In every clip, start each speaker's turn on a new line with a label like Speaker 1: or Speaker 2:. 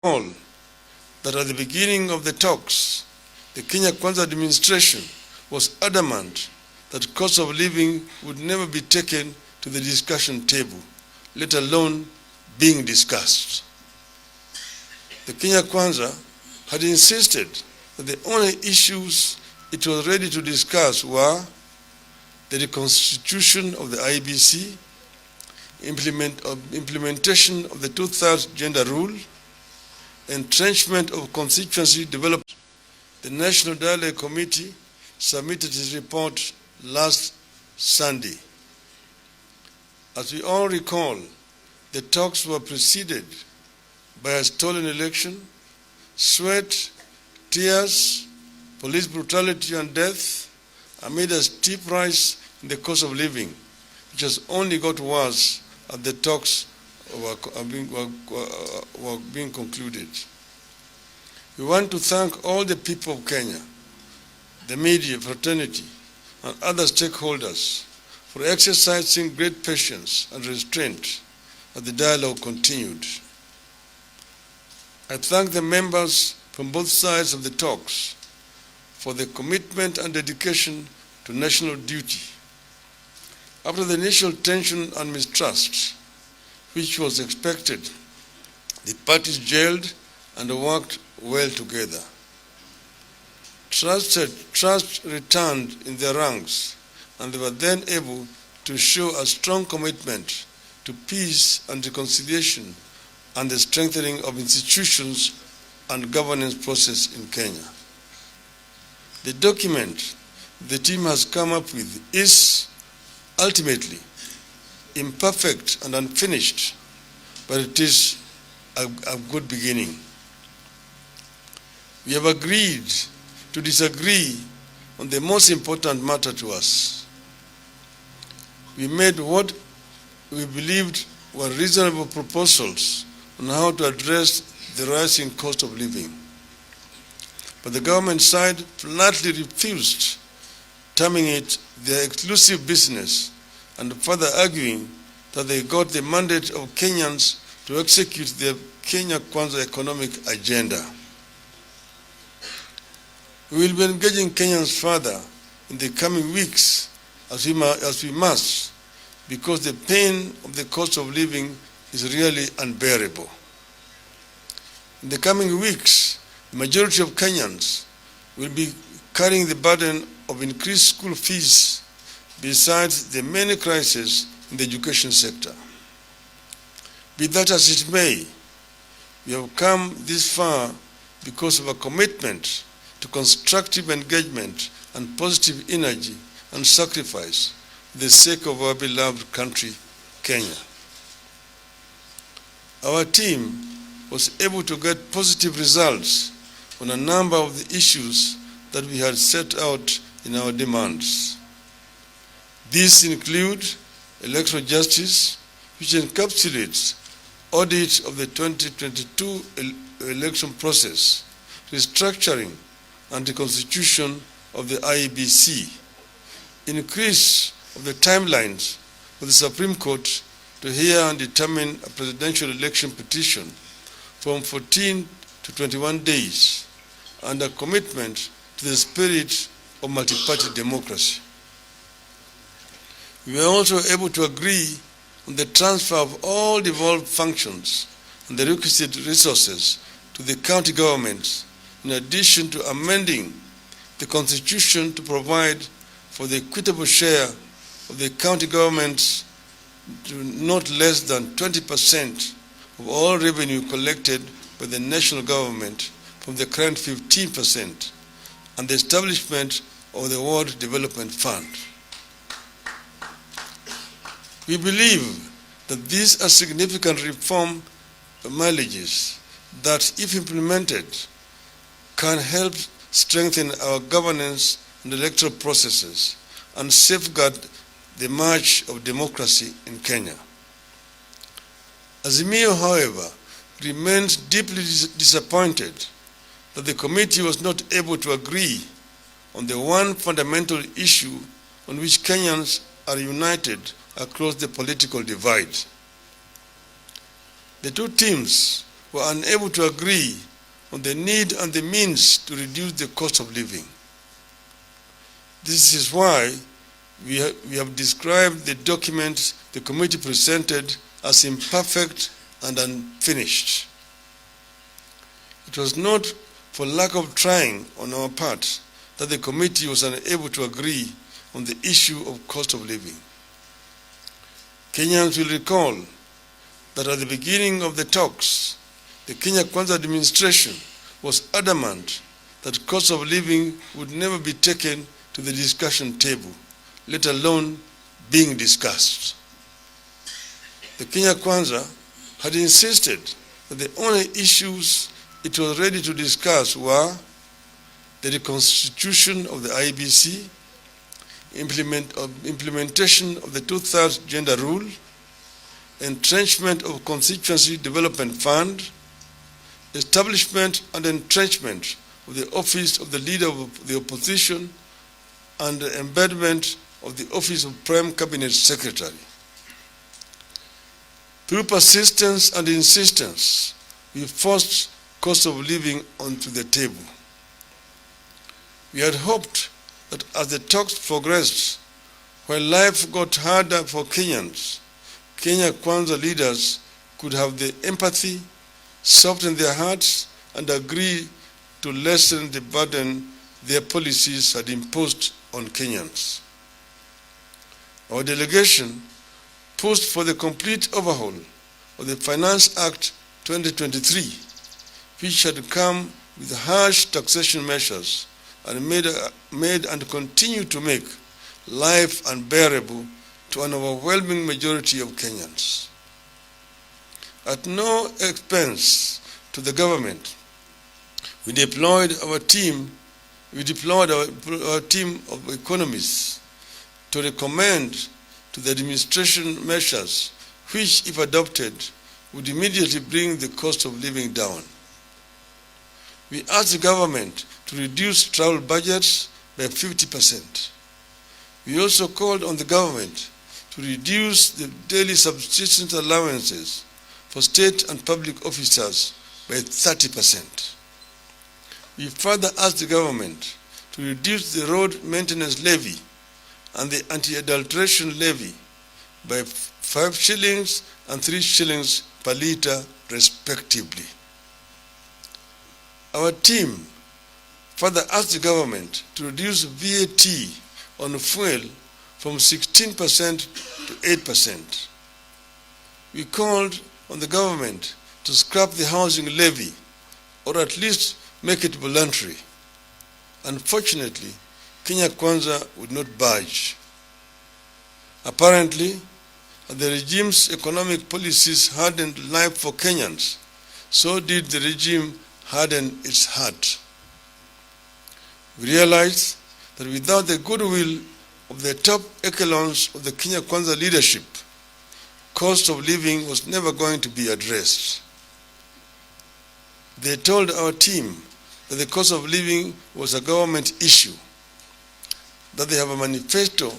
Speaker 1: all that at the beginning of the talks, the Kenya Kwanza administration was adamant that cost of living would never be taken to the discussion table, let alone being discussed. The Kenya Kwanza had insisted that the only issues it was ready to discuss were the reconstitution of the IEBC, implementation of the two-thirds gender rule, entrenchment of constituency development. The National Dialogue Committee submitted its report last Sunday. As we all recall, the talks were preceded by a stolen election, sweat, tears, police brutality and death, amid a steep rise in the cost of living, which has only got worse as the talks were being concluded. We want to thank all the people of Kenya, the media, fraternity, and other stakeholders for exercising great patience and restraint as the dialogue continued. I thank the members from both sides of the talks for their commitment and dedication to national duty. After the initial tension and mistrust, which was expected, the parties gelled and worked well together. Trust returned in their ranks, and they were then able to show a strong commitment to peace and reconciliation and the strengthening of institutions and governance process in Kenya. The document the team has come up with is ultimately imperfect and unfinished, but it is a good beginning. We have agreed to disagree on the most important matter to us. We made what we believed were reasonable proposals on how to address the rising cost of living. But the government side flatly refused, terming it their exclusive business and further arguing that they got the mandate of Kenyans to execute their Kenya Kwanza economic agenda. We will be engaging Kenyans further in the coming weeks as we must, because the pain of the cost of living is really unbearable. In the coming weeks, the majority of Kenyans will be carrying the burden of increased school fees besides the many crises in the education sector. Be that as it may, we have come this far because of a commitment to constructive engagement and positive energy and sacrifice for the sake of our beloved country, Kenya. Our team was able to get positive results on a number of the issues that we had set out in our demands. These include electoral justice, which encapsulates audit of the 2022 election process, restructuring and the constitution of the IEBC, increase of the timelines for the Supreme Court to hear and determine a presidential election petition from 14 to 21 days, and a commitment to the spirit of multi-party democracy. We were also able to agree on the transfer of all devolved functions and the requisite resources to the county governments, in addition to amending the constitution to provide for the equitable share of the county governments to not less than 20% of all revenue collected by the national government from the current 15%, and the establishment of the World Development Fund. We believe that these are significant reform mileages that, if implemented, can help strengthen our governance and electoral processes and safeguard the march of democracy in Kenya. Azimio, however, remains deeply disappointed that the committee was not able to agree on the one fundamental issue on which Kenyans are united across the political divide. The two teams were unable to agree on the need and the means to reduce the cost of living. This is why we have described the document the committee presented as imperfect and unfinished. It was not for lack of trying on our part that the committee was unable to agree on the issue of cost of living. Kenyans will recall that at the beginning of the talks, the Kenya Kwanza administration was adamant that cost of living would never be taken to the discussion table, let alone being discussed. The Kenya Kwanza had insisted that the only issues it was ready to discuss were the reconstitution of the IEBC, implementation of the 2/3 gender rule, entrenchment of constituency development fund, establishment and entrenchment of the office of the leader of the opposition, and the embedment of the office of Prime Cabinet Secretary. Through persistence and insistence, we forced cost of living onto the table. We had hoped that as the talks progressed, while life got harder for Kenyans, Kenya Kwanza leaders could have the empathy, soften their hearts, and agree to lessen the burden their policies had imposed on Kenyans. Our delegation pushed for the complete overhaul of the Finance Act 2023, which had come with harsh taxation measures and made and continue to make life unbearable to an overwhelming majority of Kenyans. At no expense to the government, we deployed our team of economists to recommend to the administration measures which, if adopted, would immediately bring the cost of living down. We asked the government to reduce travel budgets by 50%. We also called on the government to reduce the daily subsistence allowances for state and public officers by 30%. We further asked the government to reduce the road maintenance levy and the anti-adulteration levy by 5 shillings and 3 shillings per litre respectively. Our team further asked the government to reduce VAT on fuel from 16% to 8%. We called on the government to scrap the housing levy or at least make it voluntary. Unfortunately, Kenya Kwanza would not budge. Apparently, as the regime's economic policies hardened life for Kenyans, so did the regime harden its heart. We realized that without the goodwill of the top echelons of the Kenya Kwanza leadership, cost of living was never going to be addressed. They told our team that the cost of living was a government issue, that they have a manifesto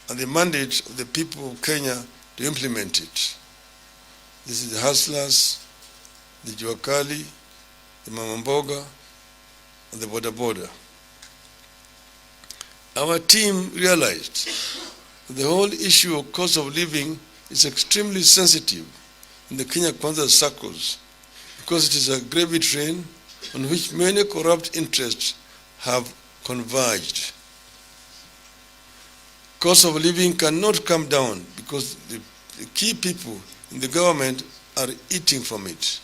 Speaker 1: and the mandate of the people of Kenya to implement it. This is the hustlers, the juakali, the mamamboga, and the boda boda. Our team realized that the whole issue of cost of living is extremely sensitive in the Kenya Kwanza circles because it is a gravy train on which many corrupt interests have converged. Cost of living cannot come down because the key people in the government are eating from it.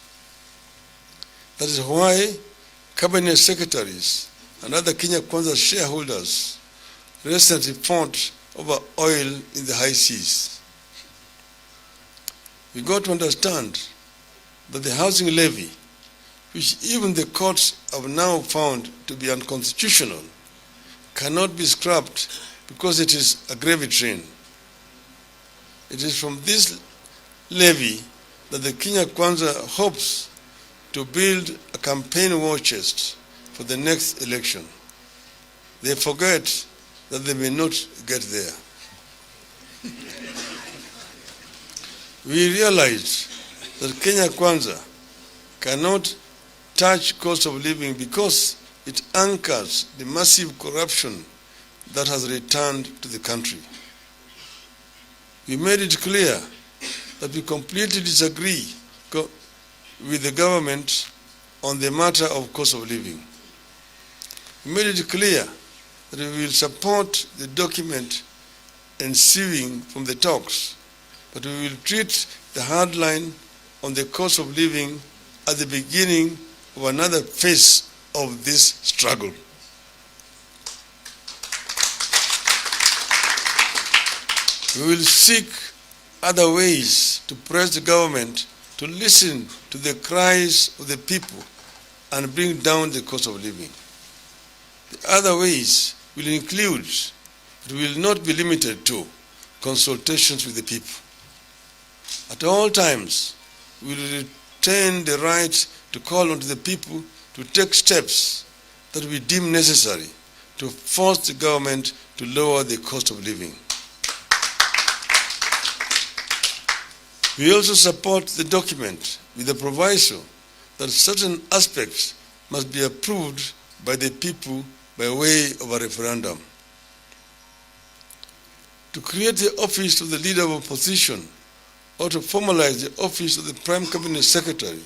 Speaker 1: That is why cabinet secretaries and other Kenya Kwanza shareholders recently fought over oil in the high seas. We got to understand that the housing levy, which even the courts have now found to be unconstitutional, cannot be scrapped because it is a gravy train. It is from this levy that the Kenya Kwanza hopes to build a campaign war chest for the next election. They forget that they may not get there. We realized that Kenya Kwanza cannot touch cost of living because it anchors the massive corruption that has returned to the country. We made it clear that we completely disagree with the government on the matter of cost of living. We made it clear that we will support the document ensuing from the talks, but we will treat the hard line on the cost of living at the beginning of another phase of this struggle. We will seek other ways to press the government to listen to the cries of the people and bring down the cost of living. The other ways will include, but will not be limited to, consultations with the people. At all times, we will retain the right to call on the people to take steps that we deem necessary to force the government to lower the cost of living. We also support the document with the proviso that certain aspects must be approved by the people by way of a referendum. To create the office of the leader of opposition or to formalize the office of the Prime Cabinet Secretary,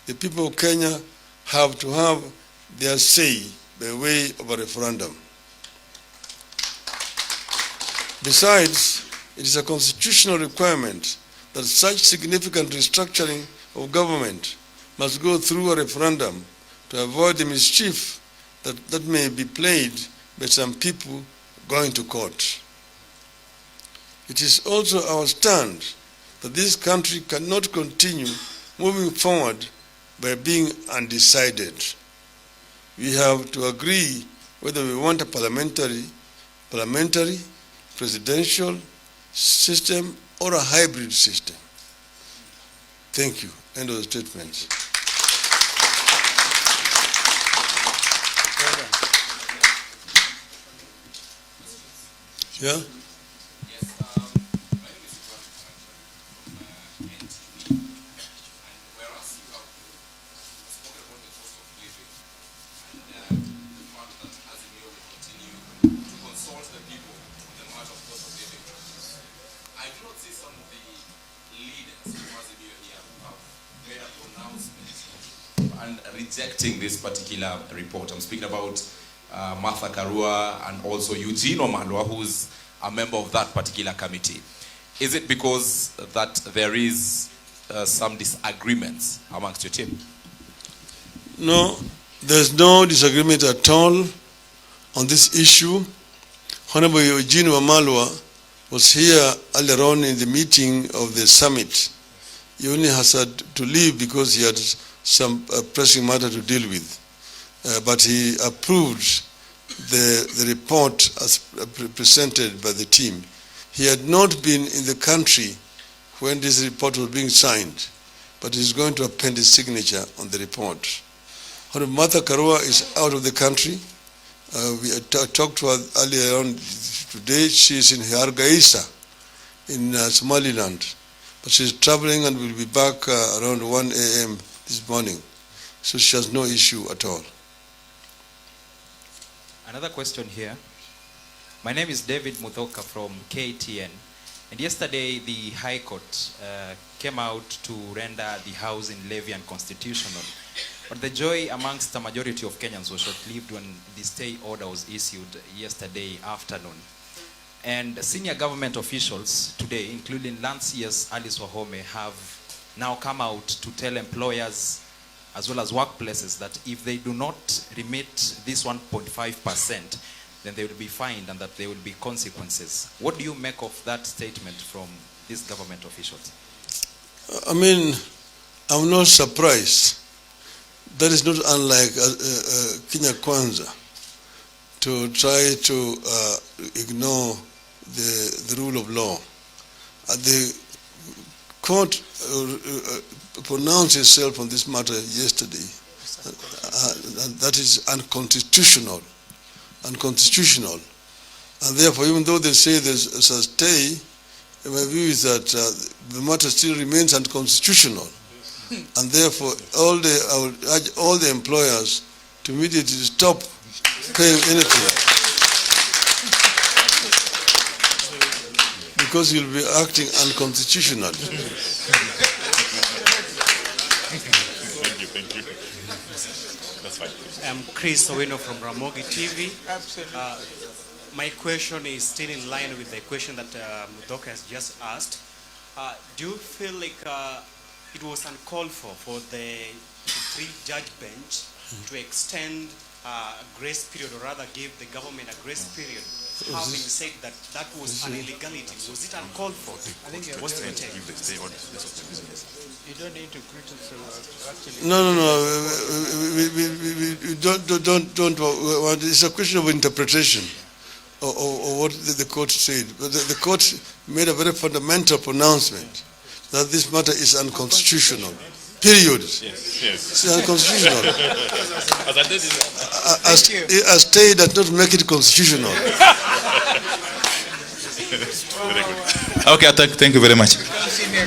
Speaker 1: the people of Kenya have to have their say by way of a referendum. Besides, it is a constitutional requirement that such significant restructuring of government must go through a referendum to avoid the mischief that may be played by some people going to court. It is also our stand that this country cannot continue moving forward by being undecided. We have to agree whether we want a parliamentary, presidential system or a hybrid system. Thank you. End of the statement. Yeah?
Speaker 2: Rejecting this particular report. I'm speaking about Martha Karua and also Kimeumana, who's a member of that particular committee. Is it because that there is some disagreements amongst your team?
Speaker 1: No, there's no disagreement at all on this issue. Honorable Kimeumana was here earlier on in the meeting of the summit. He only has had to leave because he had some pressing matter to deal with. But he approved the report as presented by the team. He had not been in the country when this report was being signed, but he's going to append his signature on the report. Honorable Martha Karua is out of the country. We talked to her earlier on today. She is in Hargeisa in Somaliland, but she's traveling and will be back around 1 a.m. this morning. So she has no issue at all.
Speaker 3: Another question here. My name is David Muthoka from KTN. And yesterday the High Court came out to render the housing levy unconstitutional. But the joy amongst the majority of Kenyans was short-lived when the stay order was issued yesterday afternoon. And senior government officials today, including Lanciers Alice Wahome, have now come out to tell employers as well as workplaces that if they do not remit this 1.5%, then they will be fined and that there will be consequences. What do you make of that statement from these government officials?
Speaker 1: I mean, I'm not surprised. That is not unlike Kenya Kwanza to try to ignore the rule of law. The court pronounced itself on this matter yesterday. And that is unconstitutional. And therefore, even though they say there's a stay, my view is that the matter still remains unconstitutional. And therefore, I would urge all the employers to immediately stop paying anything. Because you'll be acting unconstitutional.
Speaker 4: Thank you. That's fine.
Speaker 5: I'm Chris Owino from Ramogi TV.
Speaker 6: Absolutely.
Speaker 5: My question is still in line with the question that Mudhoka has just asked. Do you feel like it was uncalled for the three-judge bench to extend a grace period, or rather give the government a grace period, having said that that was an illegality? Was it uncalled for?
Speaker 6: I think you're
Speaker 5: What's the take?
Speaker 6: You don't need to criticize. Actually,
Speaker 1: No. We don't. It's a question of interpretation or what the court said. But the court made a very fundamental pronouncement that this matter is unconstitutional. Period.
Speaker 4: Yes.
Speaker 1: It's unconstitutional.
Speaker 4: As I did
Speaker 1: A stay does not make it constitutional.
Speaker 4: Okay, thank you very much.
Speaker 6: senior